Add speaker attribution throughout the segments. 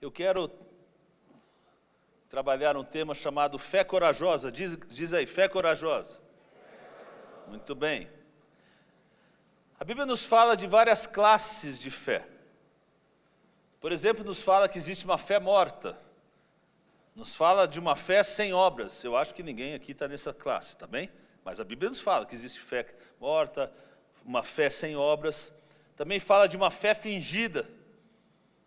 Speaker 1: Eu quero trabalhar um tema chamado fé corajosa. Diz aí, fé corajosa. Muito bem. A Bíblia nos fala de várias classes de fé. Por exemplo, nos fala que existe uma fé morta. Nos fala de uma fé sem obras. Eu acho que ninguém aqui está nessa classe, tá bem? Mas a Bíblia nos fala que existe fé morta, uma fé sem obras. Também fala de uma fé fingida.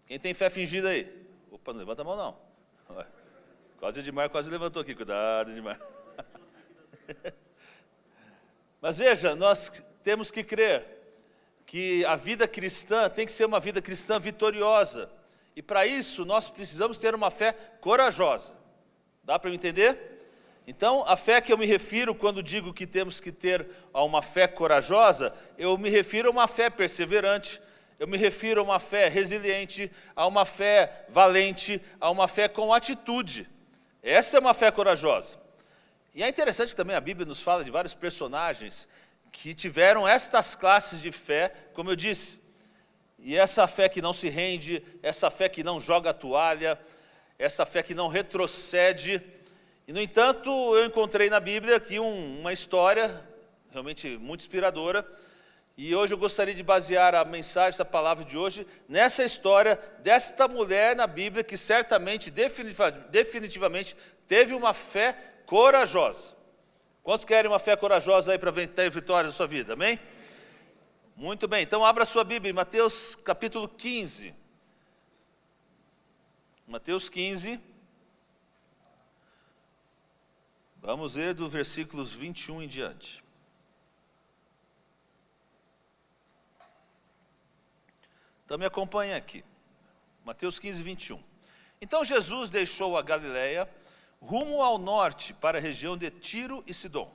Speaker 1: Quem tem fé fingida aí? Opa, não levanta a mão não. Quase Edmar quase levantou aqui, cuidado Edmar. Mas veja, nós temos que crer que a vida cristã tem que ser uma vida cristã vitoriosa. E para isso nós precisamos ter uma fé corajosa. Dá para me entender? Então, a fé que eu me refiro quando digo que temos que ter uma fé corajosa, eu me refiro a uma fé perseverante, eu me refiro a uma fé resiliente, a uma fé valente, a uma fé com atitude. Essa é uma fé corajosa. E é interessante que também a Bíblia nos fala de vários personagens que tiveram estas classes de fé, como eu disse. E essa fé que não se rende, essa fé que não joga a toalha, essa fé que não retrocede. E, no entanto, eu encontrei na Bíblia aqui uma história realmente muito inspiradora. E hoje eu gostaria de basear a mensagem, essa palavra de hoje, nessa história desta mulher na Bíblia que certamente, definitivamente, teve uma fé corajosa. Quantos querem uma fé corajosa aí para ter vitórias na sua vida, amém? Muito bem, então abra a sua Bíblia em Mateus capítulo 15. Mateus 15. Vamos ler do versículos 21 em diante. Então me acompanhe aqui. Mateus 15, 21. Então Jesus deixou a Galileia, rumo ao norte, para a região de Tiro e Sidom.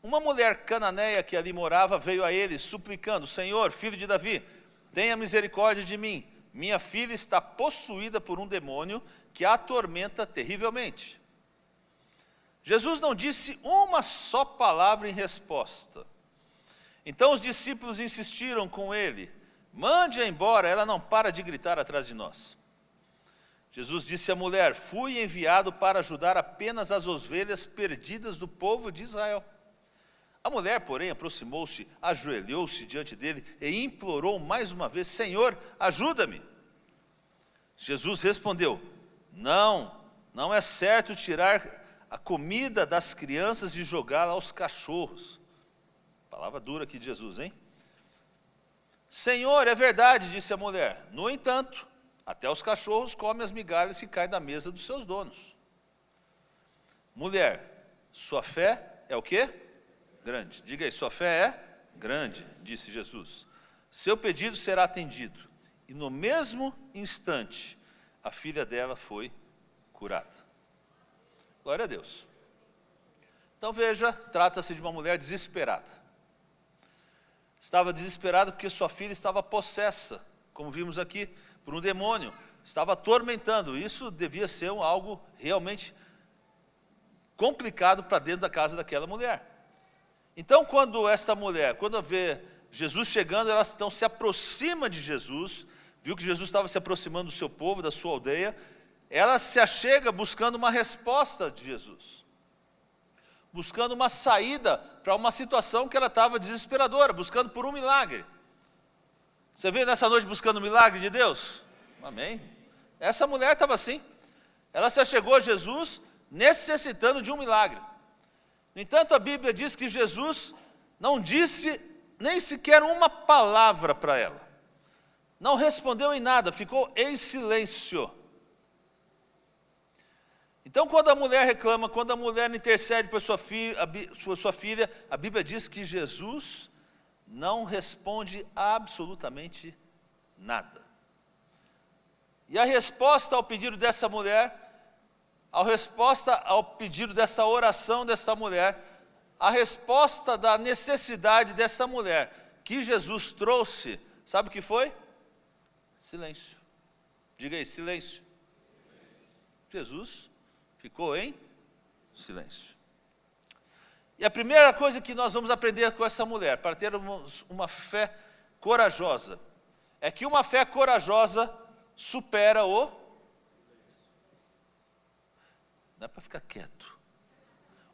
Speaker 1: Uma mulher cananeia que ali morava veio a ele, suplicando: Senhor, filho de Davi, tenha misericórdia de mim. Minha filha está possuída por um demônio que a atormenta terrivelmente. Jesus não disse uma só palavra em resposta. Então os discípulos insistiram com ele: mande-a embora, ela não para de gritar atrás de nós. Jesus disse à mulher: fui enviado para ajudar apenas as ovelhas perdidas do povo de Israel. A mulher, porém, aproximou-se, ajoelhou-se diante dele e implorou mais uma vez: Senhor, ajuda-me. Jesus respondeu: não é certo tirar a comida das crianças e jogá-la aos cachorros. Palavra dura aqui de Jesus, hein? Senhor, é verdade, disse a mulher. No entanto, até os cachorros comem as migalhas que caem da mesa dos seus donos. Mulher, sua fé é o quê? Grande. Diga aí, sua fé é grande, disse Jesus. Seu pedido será atendido. E no mesmo instante, a filha dela foi curada. Glória a Deus. Então veja, trata-se de uma mulher desesperada. Estava desesperada porque sua filha estava possessa, como vimos aqui, por um demônio. Estava atormentando. Isso devia ser algo realmente complicado para dentro da casa daquela mulher. Então, quando esta mulher, quando vê Jesus chegando, ela então se aproxima de Jesus, viu que Jesus estava se aproximando do seu povo, da sua aldeia, ela se achega buscando uma resposta de Jesus, buscando uma saída para uma situação que ela estava desesperadora, buscando por um milagre. Você veio nessa noite buscando um milagre de Deus? Amém. Essa mulher estava assim, ela se achegou a Jesus necessitando de um milagre. No entanto, a Bíblia diz que Jesus não disse nem sequer uma palavra para ela. Não respondeu em nada, ficou em silêncio. Então, quando a mulher reclama, quando a mulher intercede por sua filha, a Bíblia diz que Jesus não responde absolutamente nada. E a resposta ao pedido dessa mulher, a resposta ao pedido dessa oração dessa mulher, a resposta da necessidade dessa mulher que Jesus trouxe, sabe o que foi? Silêncio. Diga aí, silêncio. Jesus ficou em silêncio. E a primeira coisa que nós vamos aprender com essa mulher, para termos uma fé corajosa, é que uma fé corajosa supera o... Não é para ficar quieto.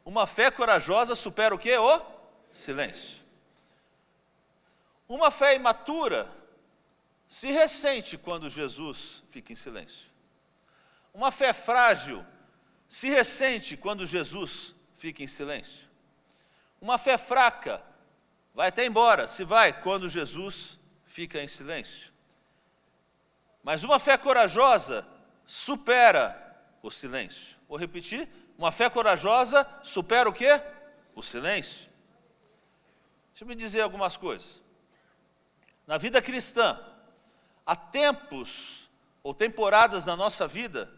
Speaker 1: Uma fé corajosa supera o quê? O silêncio. Uma fé imatura se ressente quando Jesus fica em silêncio. Uma fé frágil se ressente quando Jesus fica em silêncio. Uma fé fraca vai até embora, se vai, quando Jesus fica em silêncio. Mas uma fé corajosa supera o silêncio. Vou repetir, uma fé corajosa supera o quê? O silêncio. Deixa eu me dizer algumas coisas. Na vida cristã, há tempos ou temporadas na nossa vida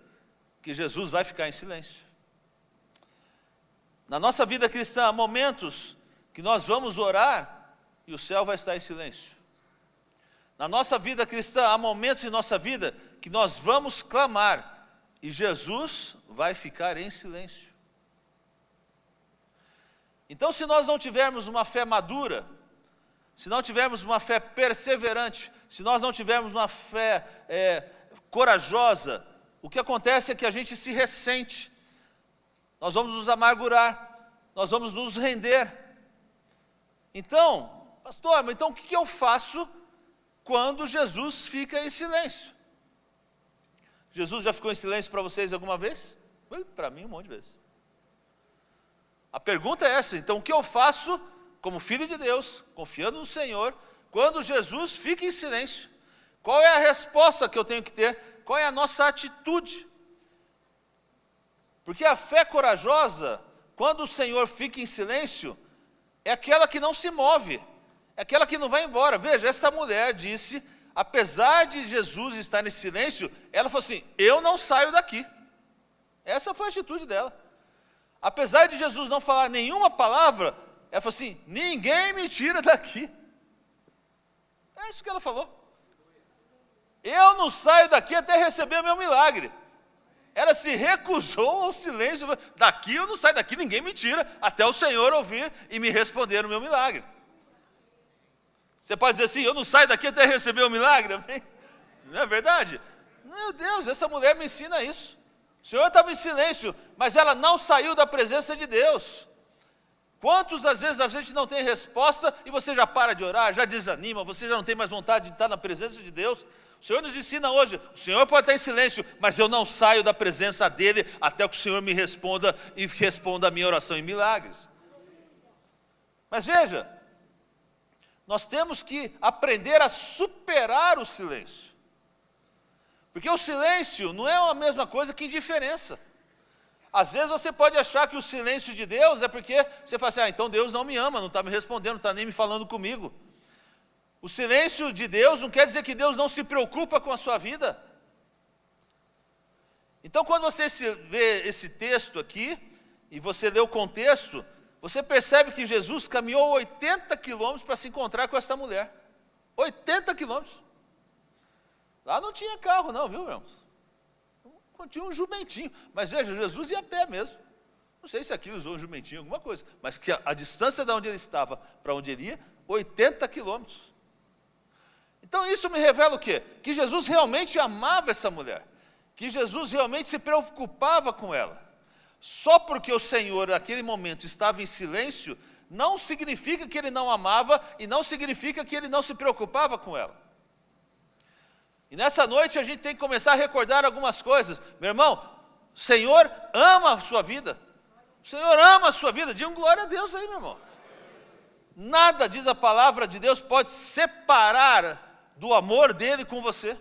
Speaker 1: que Jesus vai ficar em silêncio. Na nossa vida cristã, há momentos que nós vamos orar e o céu vai estar em silêncio. Na nossa vida cristã, há momentos em nossa vida que nós vamos clamar e Jesus vai ficar em silêncio. Então, se nós não tivermos uma fé madura, se não tivermos uma fé perseverante, se nós não tivermos uma fé corajosa, o que acontece é que a gente se ressente, nós vamos nos amargurar, nós vamos nos render. Então, pastor, mas então o que eu faço quando Jesus fica em silêncio? Jesus já ficou em silêncio para vocês alguma vez? Para mim um monte de vezes. A pergunta é essa, então o que eu faço como filho de Deus, confiando no Senhor, quando Jesus fica em silêncio? Qual é a resposta que eu tenho que ter? Qual é a nossa atitude? Porque a fé corajosa, quando o Senhor fica em silêncio, é aquela que não se move, é aquela que não vai embora. Veja, essa mulher disse, apesar de Jesus estar em silêncio, ela falou assim, eu não saio daqui. Essa foi a atitude dela. Apesar de Jesus não falar nenhuma palavra, ela falou assim, ninguém me tira daqui. É isso que ela falou. Eu não saio daqui até receber o meu milagre. Ela se recusou ao silêncio. Daqui eu não saio, daqui ninguém me tira, até o Senhor ouvir e me responder o meu milagre. Você pode dizer assim, eu não saio daqui até receber o milagre? Não é verdade? Meu Deus, essa mulher me ensina isso. O Senhor estava em silêncio, mas ela não saiu da presença de Deus. Quantas às vezes a gente não tem resposta e você já para de orar, já desanima, você já não tem mais vontade de estar na presença de Deus? O Senhor nos ensina hoje, o Senhor pode estar em silêncio, mas eu não saio da presença dEle até que o Senhor me responda e responda a minha oração em milagres. Mas veja, nós temos que aprender a superar o silêncio. Porque o silêncio não é a mesma coisa que indiferença. Às vezes você pode achar que o silêncio de Deus é porque você fala assim, então Deus não me ama, não está me respondendo, não está nem me falando comigo. O silêncio de Deus não quer dizer que Deus não se preocupa com a sua vida. Então, quando você vê esse texto aqui, e você lê o contexto, você percebe que Jesus caminhou 80 quilômetros para se encontrar com essa mulher. 80 quilômetros. Lá não tinha carro não, viu, irmãos? Tinha um jumentinho. Mas veja, Jesus ia a pé mesmo. Não sei se aqui usou um jumentinho, alguma coisa. Mas que a distância de onde ele estava para onde ele ia, 80 quilômetros. Então isso me revela o quê? Que Jesus realmente amava essa mulher. Que Jesus realmente se preocupava com ela. Só porque o Senhor naquele momento estava em silêncio, não significa que ele não amava e não significa que ele não se preocupava com ela. E nessa noite a gente tem que começar a recordar algumas coisas. Meu irmão, o Senhor ama a sua vida. O Senhor ama a sua vida. Diga glória a Deus aí, meu irmão. Nada, diz a palavra de Deus, pode separar do amor dele com você.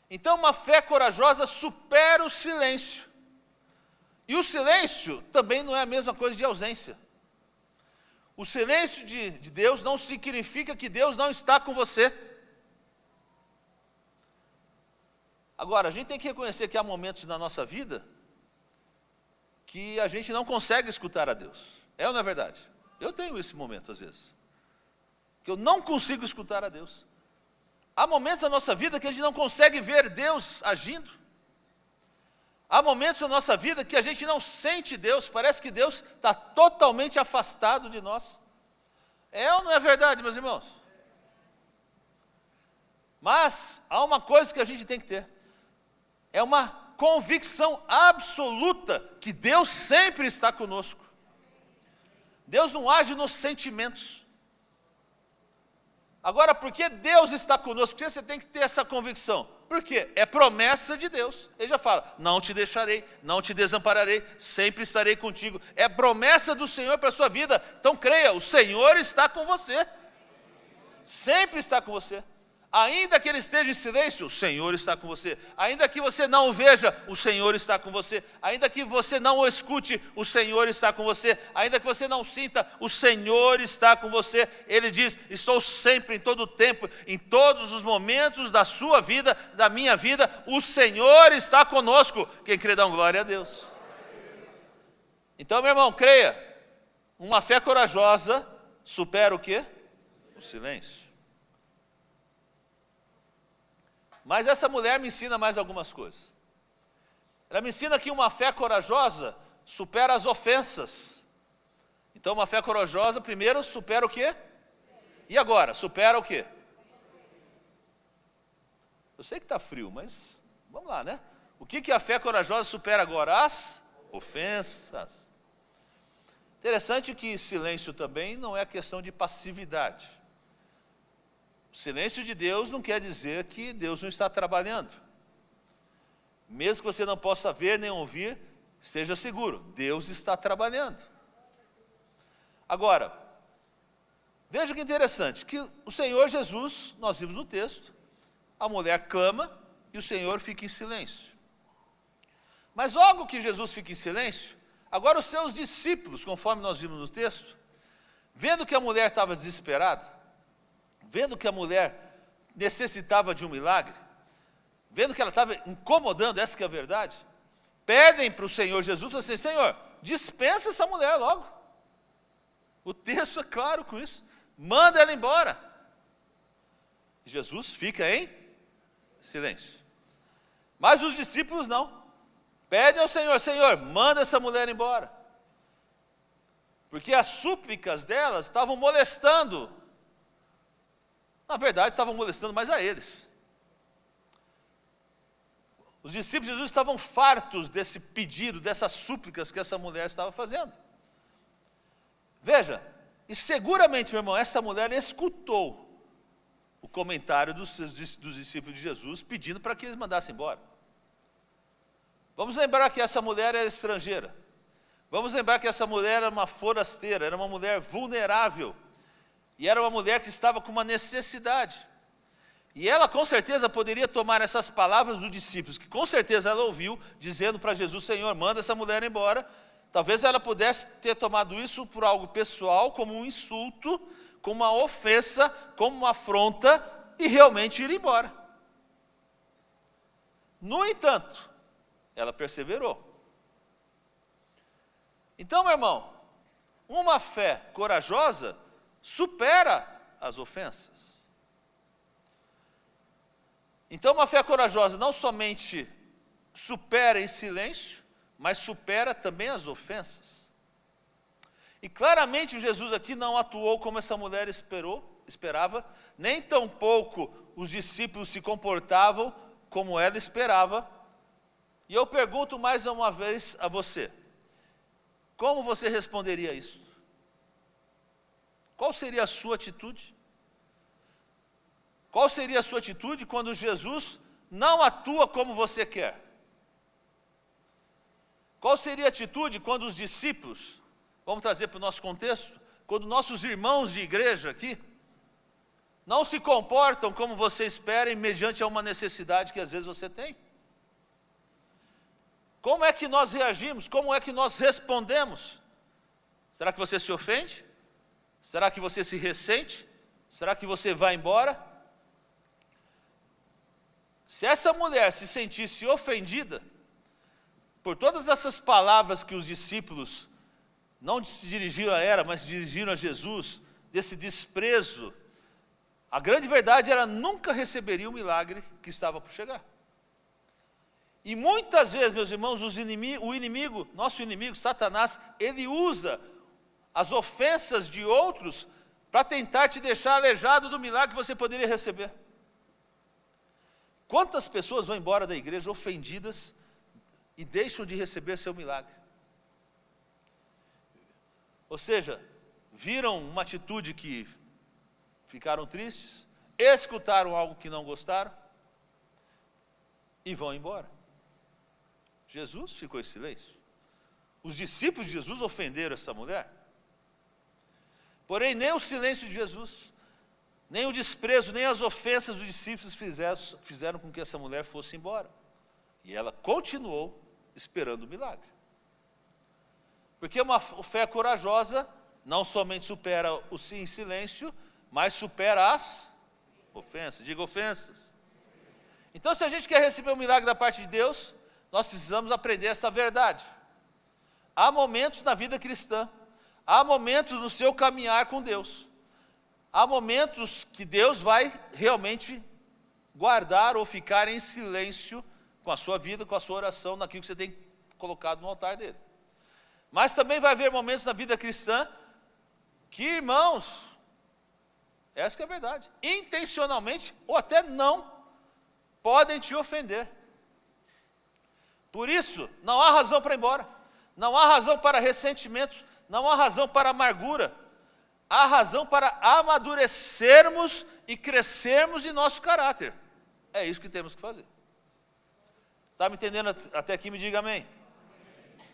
Speaker 1: Então uma fé corajosa supera o silêncio. E o silêncio também não é a mesma coisa de ausência. O silêncio de Deus não significa que Deus não está com você. Agora, a gente tem que reconhecer que há momentos na nossa vida que a gente não consegue escutar a Deus. É ou não é verdade? Eu tenho esse momento às vezes, que eu não consigo escutar a Deus. Há momentos na nossa vida que a gente não consegue ver Deus agindo. Há momentos na nossa vida que a gente não sente Deus, parece que Deus está totalmente afastado de nós. É ou não é verdade, meus irmãos? Mas há uma coisa que a gente tem que ter. É uma convicção absoluta que Deus sempre está conosco. Deus não age nos sentimentos. Agora, por que Deus está conosco? Por que você tem que ter essa convicção? Por quê? É promessa de Deus. Ele já fala, não te deixarei, não te desampararei, sempre estarei contigo. É promessa do Senhor para a sua vida. Então creia, o Senhor está com você. Sempre está com você. Ainda que ele esteja em silêncio, o Senhor está com você. Ainda que você não o veja, o Senhor está com você. Ainda que você não o escute, o Senhor está com você. Ainda que você não sinta, o Senhor está com você. Ele diz, estou sempre, em todo o tempo, em todos os momentos da sua vida, da minha vida, o Senhor está conosco. Quem crê, dá glória a Deus. Então, meu irmão, creia, uma fé corajosa supera o quê? O silêncio. Mas essa mulher me ensina mais algumas coisas. Ela me ensina que uma fé corajosa supera as ofensas. Então, uma fé corajosa, primeiro, supera o quê? E agora? Supera o quê? Eu sei que está frio, mas vamos lá, né? O que a fé corajosa supera agora? As ofensas. Interessante que silêncio também não é questão de passividade. O silêncio de Deus não quer dizer que Deus não está trabalhando. Mesmo que você não possa ver nem ouvir, esteja seguro, Deus está trabalhando. Agora, veja que interessante, que o Senhor Jesus, nós vimos no texto, a mulher clama e o Senhor fica em silêncio. Mas logo que Jesus fica em silêncio, agora os seus discípulos, conforme nós vimos no texto, vendo que a mulher estava desesperada, vendo que a mulher necessitava de um milagre, vendo que ela estava incomodando, essa que é a verdade, pedem para o Senhor Jesus, assim, Senhor, dispensa essa mulher logo. O texto é claro com isso. Manda ela embora. Jesus fica em silêncio. Mas os discípulos não. Pedem ao Senhor, Senhor, manda essa mulher embora. Porque as súplicas delas estavam molestando. Na verdade, estavam molestando mais a eles. Os discípulos de Jesus estavam fartos desse pedido, dessas súplicas que essa mulher estava fazendo. Veja, e seguramente, meu irmão, essa mulher escutou o comentário dos discípulos de Jesus, pedindo para que eles mandassem embora. Vamos lembrar que essa mulher era estrangeira. Vamos lembrar que essa mulher era uma forasteira, era uma mulher vulnerável. E era uma mulher que estava com uma necessidade. E ela com certeza poderia tomar essas palavras dos discípulos, que com certeza ela ouviu, dizendo para Jesus, Senhor, manda essa mulher embora. Talvez ela pudesse ter tomado isso por algo pessoal, como um insulto, como uma ofensa, como uma afronta, e realmente ir embora. No entanto, ela perseverou. Então, meu irmão, uma fé corajosa supera as ofensas. Então, uma fé corajosa não somente supera em silêncio, mas supera também as ofensas. E claramente Jesus aqui não atuou como essa mulher esperava, nem tampouco os discípulos se comportavam como ela esperava. E eu pergunto mais uma vez a você, como você responderia a isso? Qual seria a sua atitude? Qual seria a sua atitude quando Jesus não atua como você quer? Qual seria a atitude quando os discípulos, vamos trazer para o nosso contexto, quando nossos irmãos de igreja aqui, não se comportam como você espera mediante a uma necessidade que às vezes você tem? Como é que nós reagimos? Como é que nós respondemos? Será que você se ofende? Será que você se ressente? Será que você vai embora? Se essa mulher se sentisse ofendida por todas essas palavras que os discípulos não se dirigiram a ela, mas se dirigiram a Jesus, desse desprezo, a grande verdade ela nunca receberia o milagre que estava por chegar. E muitas vezes, meus irmãos, o inimigo, nosso inimigo, Satanás, ele usa as ofensas de outros para tentar te deixar aleijado do milagre que você poderia receber. Quantas pessoas vão embora da igreja ofendidas e deixam de receber seu milagre? Ou seja, viram uma atitude que ficaram tristes, escutaram algo que não gostaram e vão embora. Jesus ficou em silêncio. Os discípulos de Jesus ofenderam essa mulher. Porém, nem o silêncio de Jesus, nem o desprezo, nem as ofensas dos discípulos fizeram com que essa mulher fosse embora. E ela continuou esperando o milagre. Porque uma fé corajosa não somente supera o sim em silêncio, mas supera as ofensas. Diga ofensas. Então, se a gente quer receber um milagre da parte de Deus, nós precisamos aprender essa verdade. Há momentos na vida cristã, há momentos no seu caminhar com Deus, há momentos que Deus vai realmente guardar ou ficar em silêncio com a sua vida, com a sua oração, naquilo que você tem colocado no altar dele. Mas também vai haver momentos na vida cristã que, irmãos, essa que é a verdade, intencionalmente ou até não, podem te ofender. Por isso, não há razão para ir embora, não há razão para ressentimentos, não há razão para amargura, há razão para amadurecermos e crescermos em nosso caráter. É isso que temos que fazer. Está me entendendo até aqui? Me diga amém.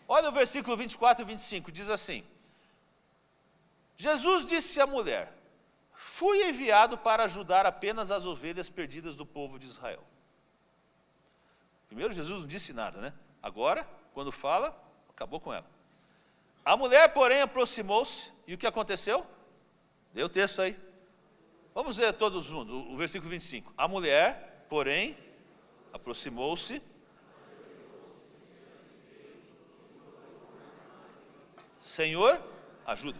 Speaker 1: Olha o versículo 24 e 25, diz assim: Jesus disse à mulher: fui enviado para ajudar apenas as ovelhas perdidas do povo de Israel. Primeiro Jesus não disse nada, né? Agora, quando fala, acabou com ela. A mulher, porém, aproximou-se, e o que aconteceu? Dê o texto aí. Vamos ver todos juntos, o versículo 25. A mulher, porém, aproximou-se. Senhor, ajuda.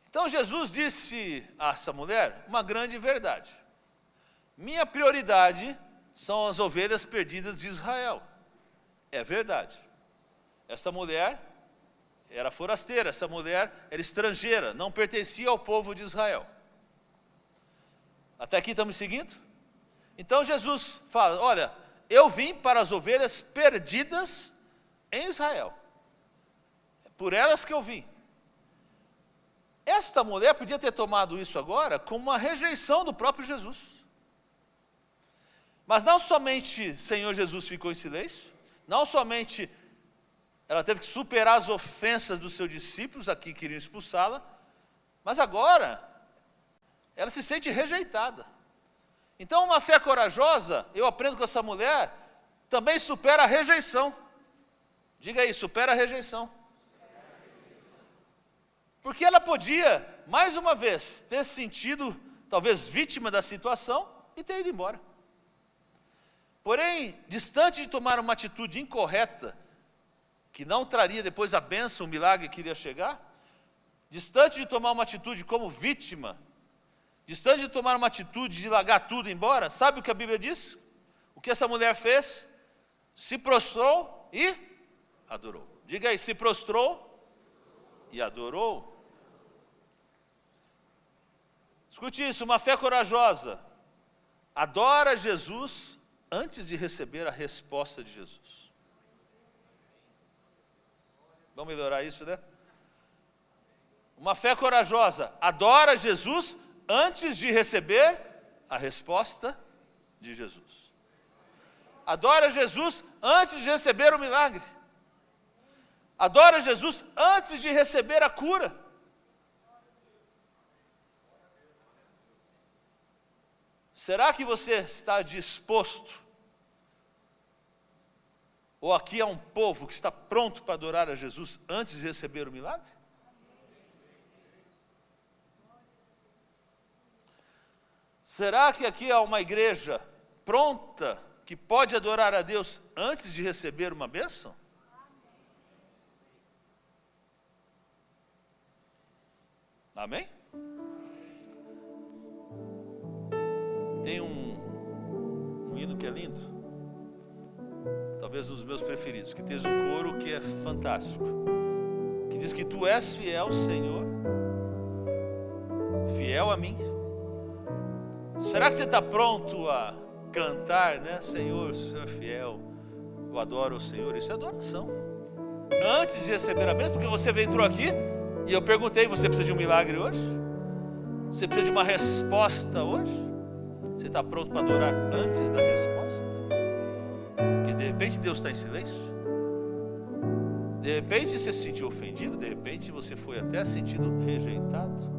Speaker 1: Então Jesus disse a essa mulher uma grande verdade: minha prioridade são as ovelhas perdidas de Israel. É verdade. Essa mulher era forasteira, essa mulher era estrangeira, não pertencia ao povo de Israel. Até aqui estamos seguindo? Então Jesus fala: olha, eu vim para as ovelhas perdidas em Israel. É por elas que eu vim. Esta mulher podia ter tomado isso agora como uma rejeição do próprio Jesus. Mas não somente Senhor Jesus ficou em silêncio, não somente ela teve que superar as ofensas dos seus discípulos, aqui queriam expulsá-la, mas agora ela se sente rejeitada. Então uma fé corajosa, eu aprendo com essa mulher, também supera a rejeição. Diga aí, supera a rejeição. Porque ela podia, mais uma vez, ter se sentido talvez vítima da situação e ter ido embora. Porém, distante de tomar uma atitude incorreta, que não traria depois a bênção, o milagre que iria chegar, distante de tomar uma atitude como vítima, distante de tomar uma atitude de largar tudo embora, sabe o que a Bíblia diz? O que essa mulher fez? Se prostrou e adorou. Diga aí, se prostrou e adorou. Escute isso, uma fé corajosa adora Jesus antes de receber a resposta de Jesus. Vamos melhorar isso, né? Uma fé corajosa adora Jesus antes de receber a resposta de Jesus. Adora Jesus antes de receber o milagre. Adora Jesus antes de receber a cura. Será que você está disposto? Ou aqui há um povo que está pronto para adorar a Jesus antes de receber o milagre? Será que aqui há uma igreja pronta que pode adorar a Deus antes de receber uma bênção? Amém? Tem um hino que é lindo, talvez um dos meus preferidos, que tem um coro que é fantástico, que diz que tu és fiel, Senhor, fiel a mim, Será que você está pronto a cantar, né? Senhor, o Senhor é fiel, eu adoro o Senhor. Isso é adoração. Antes de receber a bênção, porque você entrou aqui e eu perguntei, você precisa de um milagre hoje? Você precisa de uma resposta hoje? Você está pronto para adorar antes da resposta? Porque de repente Deus está em silêncio. De repente você se sentiu ofendido, de repente você foi até sentido rejeitado.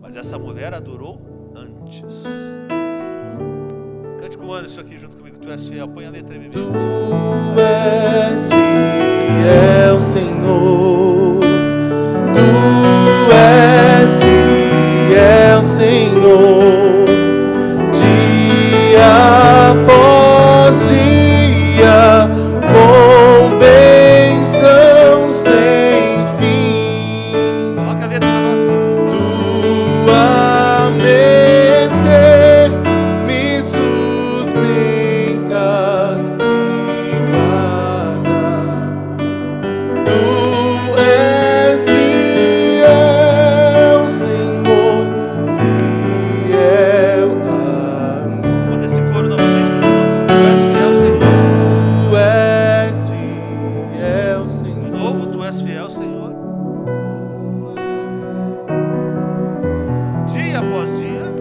Speaker 1: Mas essa mulher adorou antes. Cante com o Anderson aqui junto comigo. Tu és fiel, põe a letra aí, bebê.
Speaker 2: Tu és fiel, Senhor. Tu és fiel, Senhor. Dia após dia, com bênção sem fim.
Speaker 1: Coloca a letra para nós.
Speaker 2: Tua mercê me sustenta, me guarda. Tu és fiel, Senhor, fiel a mim.
Speaker 1: Manda esse coro novamente. Tu és fiel, Senhor.
Speaker 2: Tu és fiel, Senhor.
Speaker 1: De novo, tu és fiel, Senhor. Dia após dia,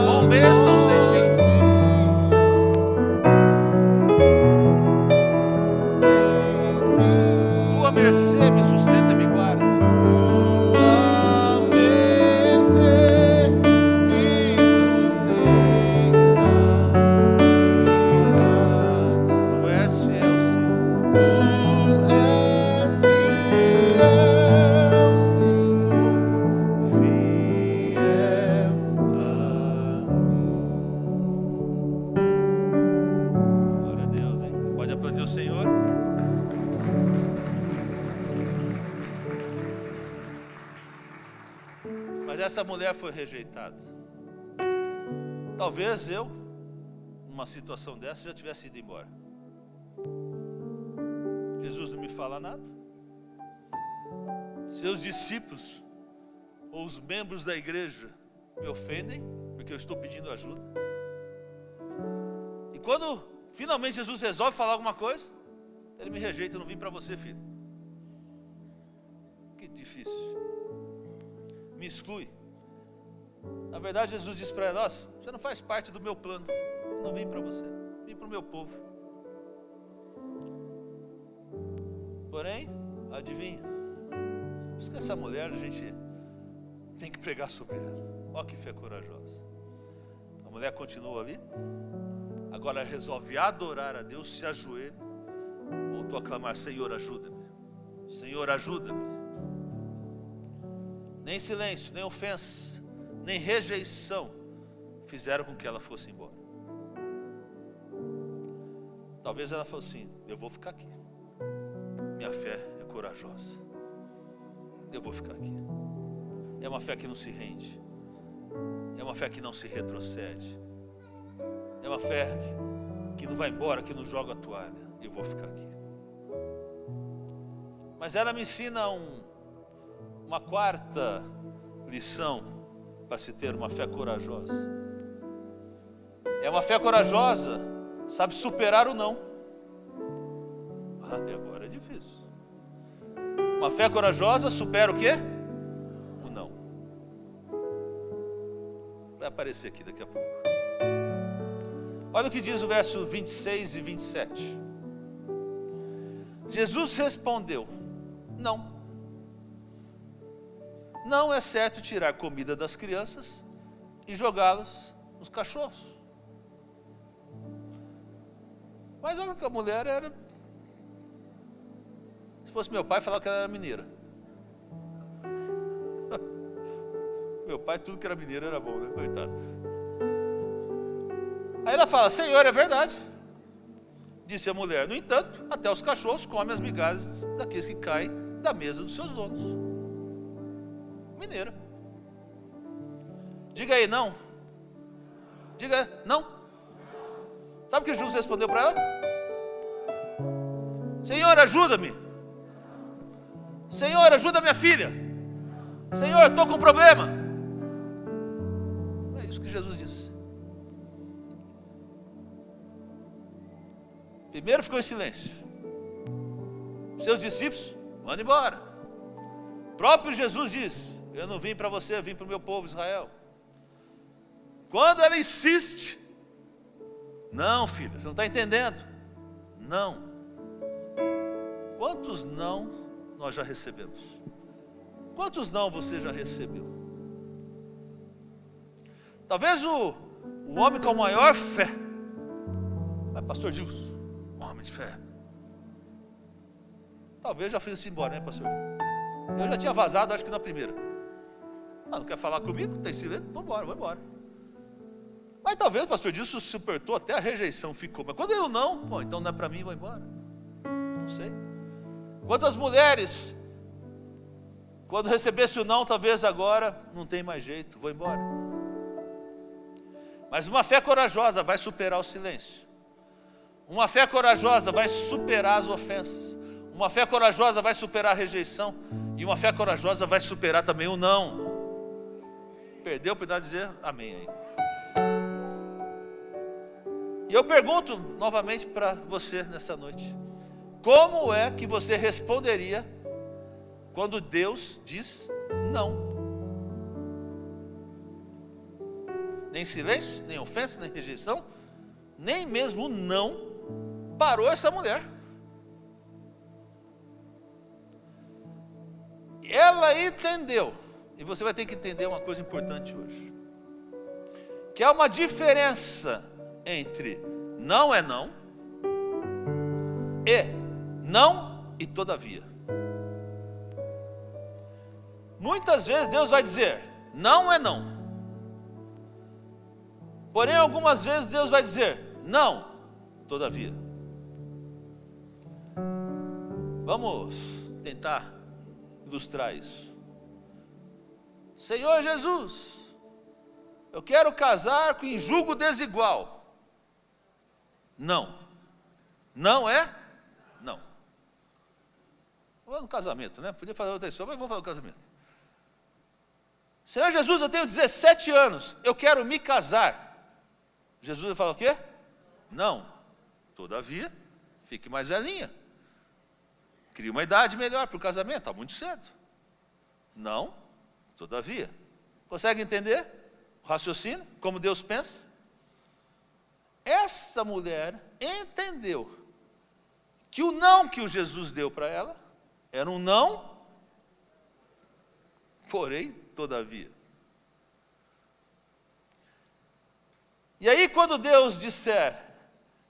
Speaker 1: com bênção sem fim. Tua mercê me sustenta e me guarda.
Speaker 2: Tua mercê me sustenta, me guarda.
Speaker 1: Tu és fiel, Senhor.
Speaker 2: Tu és fiel, Senhor, fiel a mim.
Speaker 1: Glória a Deus, hein? Pode aplaudir o Senhor. Mas essa mulher foi rejeitada. Talvez eu, numa situação dessa, já tivesse ido embora. Jesus não me fala nada. Seus discípulos ou os membros da igreja me ofendem porque eu estou pedindo ajuda. E quando finalmente Jesus resolve falar alguma coisa, ele me rejeita. Eu não vim para você, filho. Que difícil. Me exclui. Na verdade, Jesus disse para ela: nossa, você não faz parte do meu plano. Eu não vim para você, vim para o meu povo. Porém, adivinha, por isso que essa mulher a gente tem que pregar sobre ela. Olha que fé corajosa. A mulher continua ali. Agora ela resolve adorar a Deus, se ajoelha, voltou a clamar: Senhor, ajuda-me. Senhor, ajuda-me. Nem silêncio, nem ofensa, nem rejeição fizeram com que ela fosse embora. Talvez ela falou assim: eu vou ficar aqui. Minha fé é corajosa. Eu vou ficar aqui. É uma fé que não se rende. É uma fé que não se retrocede. É uma fé que não vai embora, que não joga a toalha. Eu vou ficar aqui. Mas ela me ensina uma quarta lição para se ter uma fé corajosa. É uma fé corajosa, sabe superar o não. E agora é difícil. Uma fé corajosa supera o quê? O não. Vai aparecer aqui daqui a pouco. Olha o que diz o verso 26 e 27. Jesus respondeu: não. Não é certo tirar comida das crianças e jogá-las nos cachorros. Mas olha que a mulher era... Se fosse meu pai, falava que ela era mineira. Meu pai, tudo que era mineiro era bom, né? Coitado. Aí ela fala: Senhor, é verdade. Disse a mulher: no entanto, até os cachorros comem as migalhas daqueles que caem da mesa dos seus donos. Mineira. Diga aí, não. Diga, não. Sabe o que Jesus respondeu para ela? Senhor, ajuda-me. Senhor, ajuda minha filha. Senhor, eu estou com um problema. isso que Jesus disse. Primeiro ficou em silêncio. Seus discípulos, mandem embora. O próprio Jesus diz: eu não vim para você, eu vim para o meu povo Israel. Quando ela insiste: não, filha, você não está entendendo. Não. Quantos não nós já recebemos? Quantos não você já recebeu? Talvez o homem com a maior fé, mas pastor Dilson, homem de fé, talvez já fez isso embora, né, pastor? Eu já tinha vazado, acho que na primeira. Não quer falar comigo? Está em silêncio? Então bora, vou embora. Mas talvez o pastor Dilson suportou, até a rejeição ficou. Mas quando eu não, bom, então não é para mim, vou embora. Não sei. Quantas mulheres, quando recebesse o não, talvez agora não tem mais jeito, vou embora. Mas uma fé corajosa vai superar o silêncio. Uma fé corajosa vai superar as ofensas. Uma fé corajosa vai superar a rejeição. E uma fé corajosa vai superar também o não. Perdeu para dizer amém aí. E eu pergunto novamente para você nessa noite: como é que você responderia quando Deus diz não? Nem silêncio, nem ofensa, nem rejeição, nem mesmo o não parou essa mulher. Ela entendeu, e você vai ter que entender uma coisa importante hoje, que há uma diferença entre não é não e não e todavia. Muitas vezes Deus vai dizer não é não, porém algumas vezes Deus vai dizer não, todavia. Vamos tentar ilustrar isso. Senhor Jesus, eu quero casar com julgo desigual. Não. Não é? Não. Vamos no casamento, né? Podia fazer outra história, mas vamos fazer o casamento. Senhor Jesus, eu tenho 17 anos, eu quero me casar. Jesus vai falar o quê? Não. Todavia, fique mais velhinha. Crie uma idade melhor para o casamento, está muito cedo. Não. Todavia. Consegue entender o raciocínio? Como Deus pensa? Essa mulher entendeu que o não que o Jesus deu para ela era um não, porém, todavia. E aí, quando Deus disser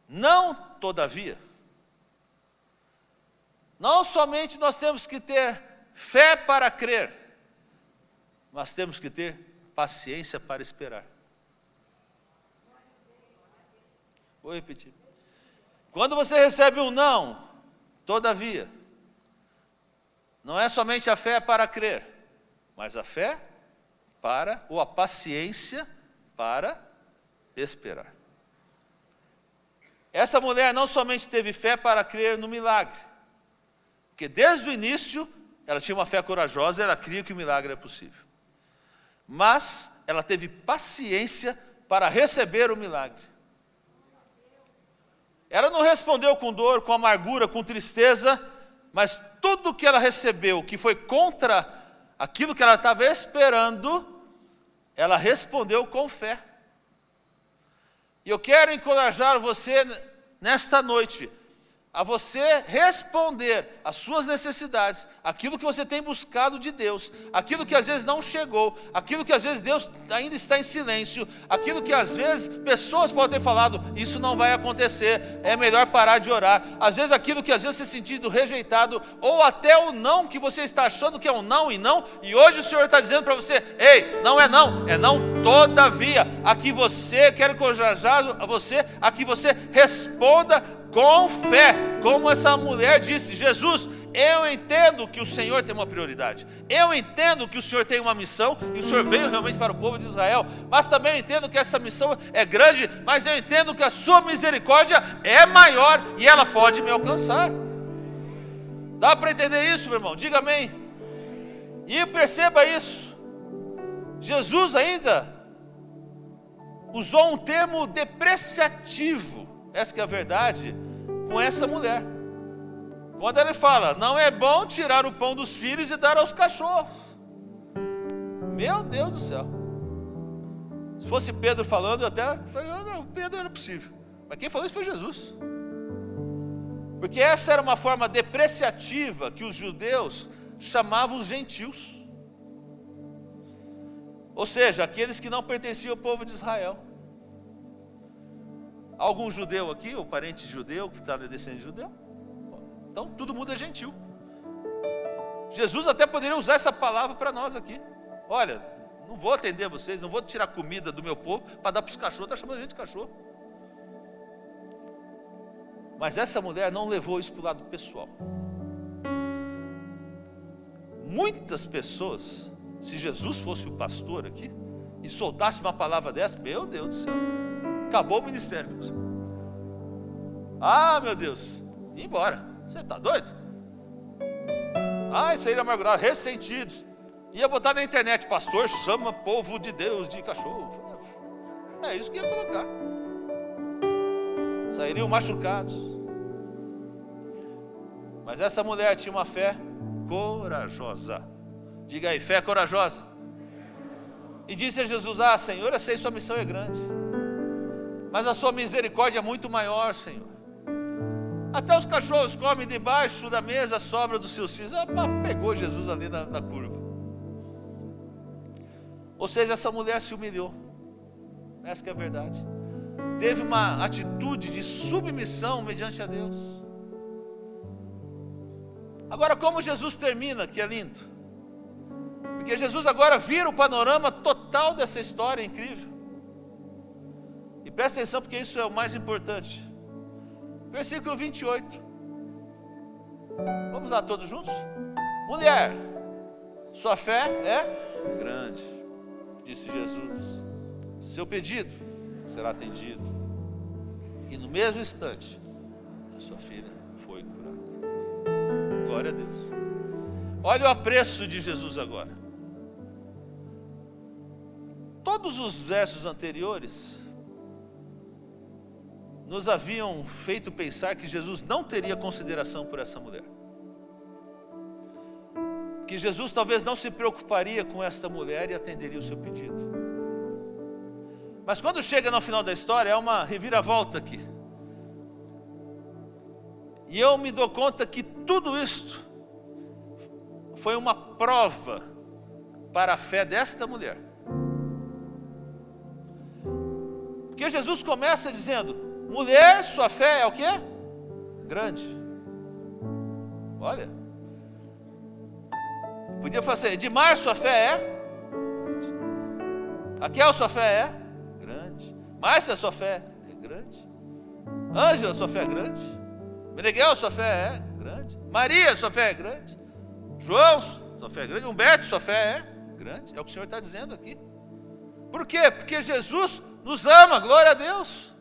Speaker 1: não, todavia, não somente nós temos que ter fé para crer, mas temos que ter paciência para esperar. Vou repetir. Quando você recebe um não, todavia, não é somente a fé para crer, mas a fé para, ou a paciência para esperar. Essa mulher não somente teve fé para crer no milagre, porque desde o início ela tinha uma fé corajosa, ela cria que o milagre é possível. Mas ela teve paciência para receber o milagre. Ela não respondeu com dor, com amargura, com tristeza, mas tudo que ela recebeu, que foi contra aquilo que ela estava esperando, ela respondeu com fé. E eu quero encorajar você nesta noite, a você responder às suas necessidades, aquilo que você tem buscado de Deus, aquilo que às vezes não chegou, aquilo que às vezes Deus ainda está em silêncio, aquilo que às vezes pessoas podem ter falado, isso não vai acontecer, é melhor parar de orar. Às vezes aquilo que às vezes você se sentido rejeitado, ou até o não que você está achando que é um não, e hoje o Senhor está dizendo para você, ei, não é não todavia. Aqui você, quero encorajar você, aqui você responda com fé, como essa mulher disse, Jesus, eu entendo que o Senhor tem uma prioridade, eu entendo que o Senhor tem uma missão, e o Senhor veio realmente para o povo de Israel, mas também eu entendo que essa missão é grande, mas eu entendo que a sua misericórdia é maior, e ela pode me alcançar. Dá para entender isso, meu irmão? Diga amém. E perceba isso, Jesus ainda usou um termo depreciativo, essa que é a verdade, com essa mulher. Quando ele fala, não é bom tirar o pão dos filhos e dar aos cachorros. Meu Deus do céu. Se fosse Pedro falando, eu até falei, não, Pedro era possível. Mas quem falou isso foi Jesus. Porque essa era uma forma depreciativa que os judeus chamavam os gentios. Ou seja, aqueles que não pertenciam ao povo de Israel. Algum judeu aqui, ou parente de judeu, que está descendente de judeu? Então, todo mundo é gentil. Jesus até poderia usar essa palavra para nós aqui. Olha, não vou atender vocês, não vou tirar comida do meu povo para dar para os cachorros, está chamando a gente de cachorro. Mas essa mulher não levou isso para o lado pessoal. Muitas pessoas, se Jesus fosse o pastor aqui, e soltasse uma palavra dessa, meu Deus do céu, acabou o ministério. Ah, meu Deus, ia embora. Você está doido? Ah, isso aí era amargurado, ressentidos. Ia botar na internet, pastor chama povo de Deus de cachorro. É isso que ia colocar. Sairiam machucados. Mas essa mulher tinha uma fé corajosa. Diga aí, fé corajosa. E disse a Jesus, Senhor, eu sei que sua missão é grande, mas a sua misericórdia é muito maior, Senhor. Até os cachorros comem debaixo da mesa a sobra dos seus filhos. Mas pegou Jesus ali na curva. Ou seja, essa mulher se humilhou. Essa que é a verdade. Teve uma atitude de submissão mediante a Deus. Agora, como Jesus termina, que é lindo. Porque Jesus agora vira o panorama total dessa história incrível. E presta atenção, porque isso é o mais importante. Versículo 28. Vamos lá todos juntos? Mulher, sua fé é grande, disse Jesus. Seu pedido será atendido. E no mesmo instante, a sua filha foi curada. Glória a Deus. Olha o apreço de Jesus agora. Todos os versos anteriores nos haviam feito pensar que Jesus não teria consideração por essa mulher. Que Jesus talvez não se preocuparia com esta mulher e atenderia o seu pedido. Mas quando chega no final da história, é uma reviravolta aqui. E eu me dou conta que tudo isto foi uma prova para a fé desta mulher. Porque Jesus começa dizendo, mulher, sua fé é o quê? Grande. Olha. Podia fazer, Edmar, sua fé é? Grande. Raquel, sua fé é? Grande. Márcia, sua fé é grande. Ângela, sua fé é grande. Meneghel, sua fé é grande. Maria, sua fé é grande. João, sua fé é grande. Humberto, sua fé é grande. É o que o Senhor está dizendo aqui. Por quê? Porque Jesus nos ama, glória a Deus.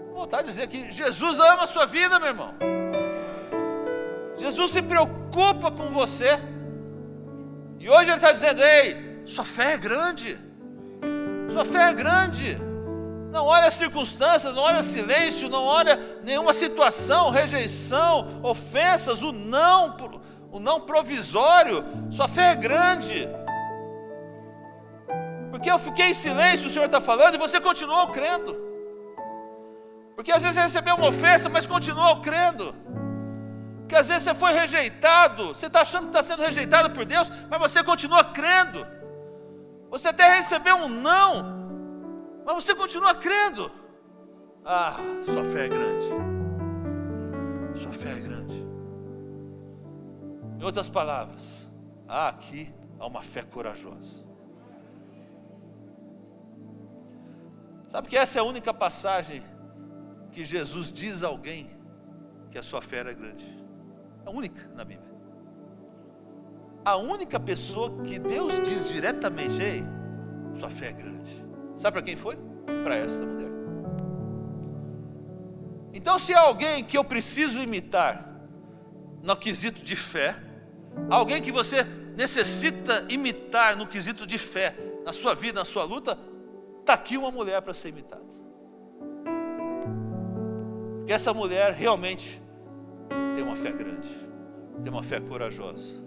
Speaker 1: Vou voltar a dizer que Jesus ama a sua vida, meu irmão. Jesus se preocupa com você. E hoje Ele está dizendo, ei, sua fé é grande. Sua fé é grande. Não olha as circunstâncias, não olha silêncio, não olha nenhuma situação, rejeição, ofensas, o não provisório. Sua fé é grande. Porque eu fiquei em silêncio, o Senhor está falando, e você continuou crendo. Porque às vezes você recebeu uma ofensa, mas continuou crendo. Porque às vezes você foi rejeitado, você está achando que está sendo rejeitado por Deus, mas você continua crendo. Você até recebeu um não, mas você continua crendo. Sua fé é grande. Sua fé é grande. Em outras palavras, aqui há uma fé corajosa. Sabe que essa é a única passagem que Jesus diz a alguém que a sua fé era grande. A única na Bíblia. A única pessoa que Deus diz diretamente, ei, sua fé é grande. Sabe para quem foi? Para essa mulher. Então, se há alguém que eu preciso imitar no quesito de fé, alguém que você necessita imitar no quesito de fé, na sua vida, na sua luta, está aqui uma mulher para ser imitada. Porque essa mulher realmente tem uma fé grande, tem uma fé corajosa.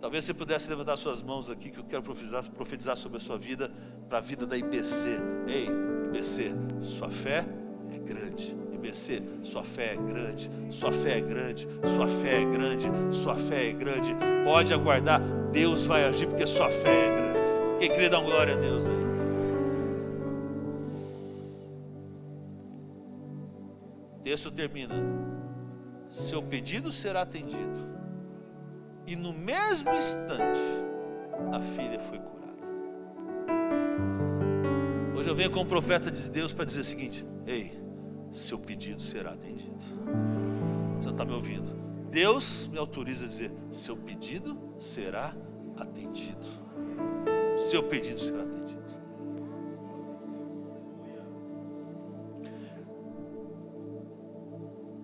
Speaker 1: Talvez você pudesse levantar suas mãos aqui, que eu quero profetizar sobre a sua vida, para a vida da IBC. Ei, IBC, sua fé é grande. IBC, sua fé é grande, sua fé é grande, sua fé é grande, sua fé é grande. Pode aguardar, Deus vai agir, porque sua fé é grande. Quem crê, dá uma glória a Deus aí. O texto termina: seu pedido será atendido. E no mesmo instante, a filha foi curada. Hoje eu venho como profeta de Deus para dizer o seguinte: ei, seu pedido será atendido. Você não está me ouvindo? Deus me autoriza a dizer: seu pedido será atendido. Seu pedido será atendido.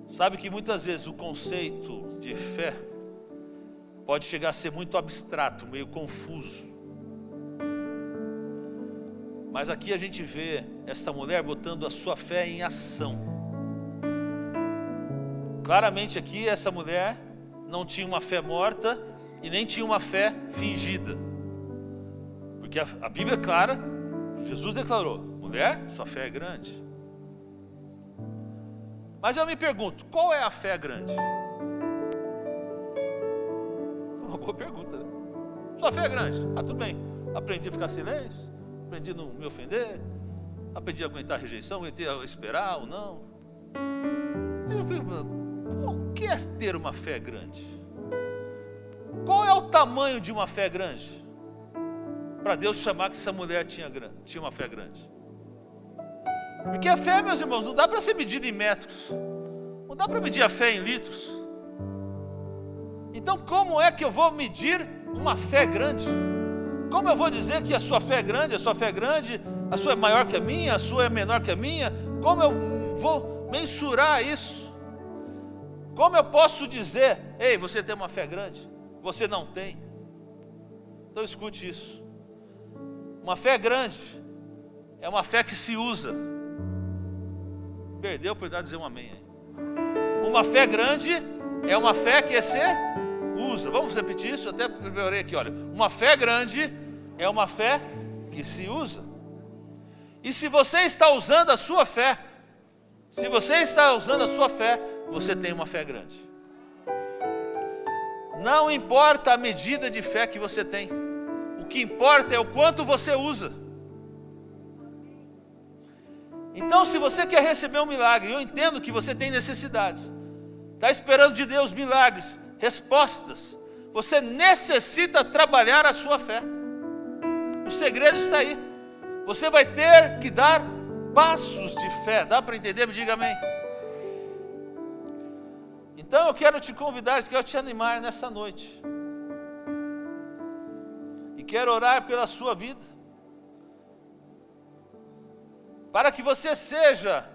Speaker 1: Sabe que muitas vezes o conceito de fé pode chegar a ser muito abstrato, meio confuso. Mas aqui a gente vê essa mulher botando a sua fé em ação. Claramente aqui essa mulher não tinha uma fé morta e nem tinha uma fé fingida. Porque a Bíblia é clara, Jesus declarou: mulher, sua fé é grande. Mas eu me pergunto, qual é a fé grande? Uma boa pergunta, né? Sua fé é grande. Ah, tudo bem. Aprendi a ficar em silêncio, aprendi a não me ofender, aprendi a aguentar a rejeição, aprendi a esperar ou não. Aí eu pergunto, o que é ter uma fé grande? Qual é o tamanho de uma fé grande? Para Deus chamar que essa mulher tinha uma fé grande. Porque a fé, meus irmãos, não dá para ser medida em metros, não dá para medir a fé em litros. Então como é que eu vou medir uma fé grande? Como eu vou dizer que a sua fé é grande, a sua fé é grande, a sua é maior que a minha, a sua é menor que a minha? Como eu vou mensurar isso? Como eu posso dizer, ei, você tem uma fé grande, você não tem? Então escute isso. Uma fé grande é uma fé que se usa. Perdeu a oportunidade de dizer um amém aí. Uma fé grande é uma fé que se usa. Vamos repetir isso? Até preparei aqui, olha. Uma fé grande é uma fé que se usa. E se você está usando a sua fé, você tem uma fé grande. Não importa a medida de fé que você tem. O que importa é o quanto você usa. Então, se você quer receber um milagre, eu entendo que você tem necessidades, está esperando de Deus milagres, respostas, você necessita trabalhar a sua fé. O segredo está aí. Você vai ter que dar passos de fé. Dá para entender? Me diga amém. Então eu quero te convidar, quero te animar nessa noite. E quero orar pela sua vida. Para que você seja,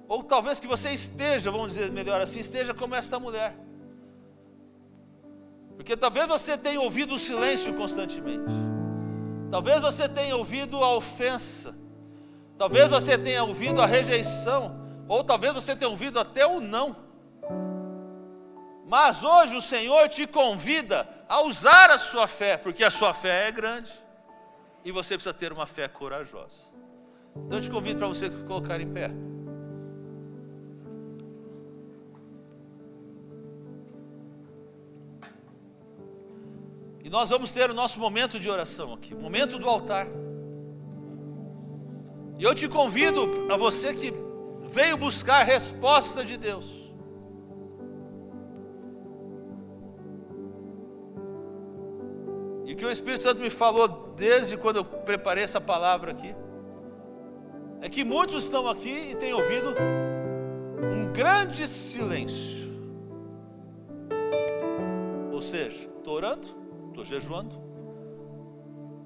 Speaker 1: ou talvez que você esteja, vamos dizer melhor assim, esteja como esta mulher. Porque talvez você tenha ouvido o silêncio constantemente. Talvez você tenha ouvido a ofensa. Talvez você tenha ouvido a rejeição. Ou talvez você tenha ouvido até o não. Mas hoje o Senhor te convida a usar a sua fé, porque a sua fé é grande. E você precisa ter uma fé corajosa. Então eu te convido para você colocar em pé. E nós vamos ter o nosso momento de oração aqui, o momento do altar. E eu te convido a você que veio buscar resposta de Deus. E o que o Espírito Santo me falou desde quando eu preparei essa palavra aqui, é que muitos estão aqui e têm ouvido um grande silêncio. Ou seja, estou orando, estou jejuando,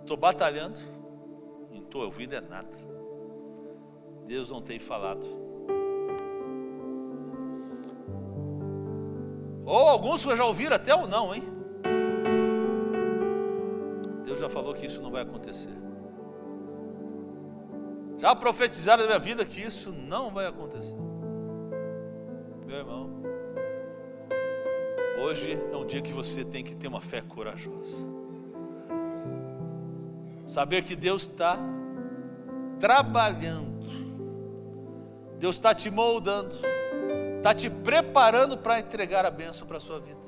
Speaker 1: estou batalhando, e não estou ouvindo é nada. Deus não tem falado. Ou alguns já ouviram até o não, hein? Deus já falou que isso não vai acontecer. Já profetizaram na minha vida que isso não vai acontecer. Meu irmão, hoje é um dia que você tem que ter uma fé corajosa. Saber que Deus está trabalhando, Deus está te moldando, está te preparando para entregar a bênção para a sua vida.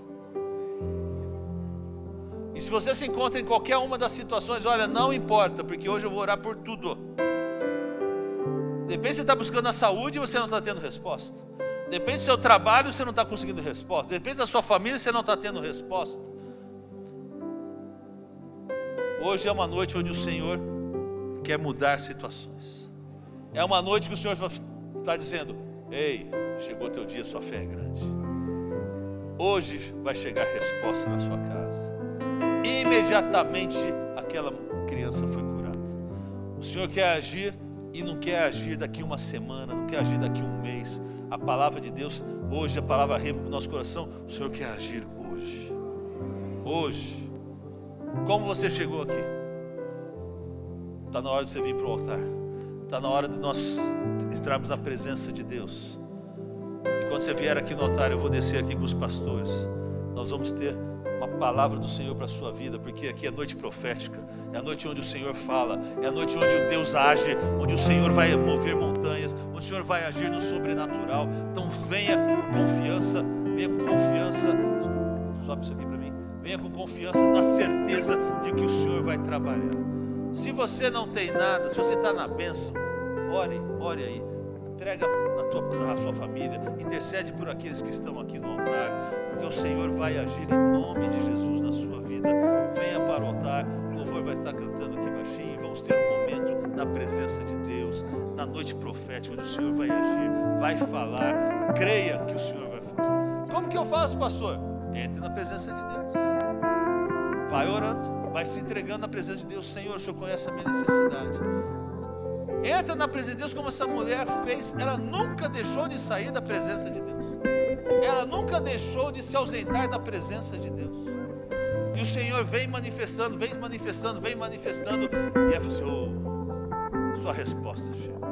Speaker 1: E se você se encontra em qualquer uma das situações, olha, não importa, porque hoje eu vou orar por tudo. De repente você está buscando a saúde e você não está tendo resposta. De repente do seu trabalho você não está conseguindo resposta. De repente da sua família você não está tendo resposta. Hoje é uma noite onde o Senhor quer mudar situações. É uma noite que o Senhor está dizendo: ei, chegou teu dia, sua fé é grande. Hoje vai chegar resposta na sua casa. Imediatamente aquela criança foi curada. O Senhor quer agir e não quer agir daqui uma semana, não quer agir daqui um mês. A palavra de Deus hoje, a palavra rema para o nosso coração. O Senhor quer agir hoje. Hoje. Como você chegou aqui? Está na hora de você vir para o altar. Está na hora de nós entrarmos na presença de Deus. E quando você vier aqui no altar, eu vou descer aqui com os pastores. Nós vamos ter uma palavra do Senhor para a sua vida, porque aqui é noite profética, é a noite onde o Senhor fala, é a noite onde o Deus age, onde o Senhor vai mover montanhas, onde o Senhor vai agir no sobrenatural. Então venha com confiança, sobe isso aqui para mim, venha com confiança na certeza de que o Senhor vai trabalhar. Se você não tem nada, se você está na bênção, ore aí, entrega na sua família, intercede por aqueles que estão aqui no altar, porque o Senhor vai agir em nome de Jesus na sua vida. Venha para o altar, o louvor vai estar cantando aqui baixinho, e vamos ter um momento na presença de Deus, na noite profética, onde o Senhor vai agir, vai falar. Creia que o Senhor vai falar. Como que eu faço, pastor? Entre na presença de Deus, vai orando, vai se entregando na presença de Deus. Senhor, o Senhor conhece a minha necessidade. Entra na presença de Deus como essa mulher fez. Ela nunca deixou de sair da presença de Deus. Ela nunca deixou de se ausentar da presença de Deus. E o Senhor vem manifestando. E ela falou assim: sua resposta chega.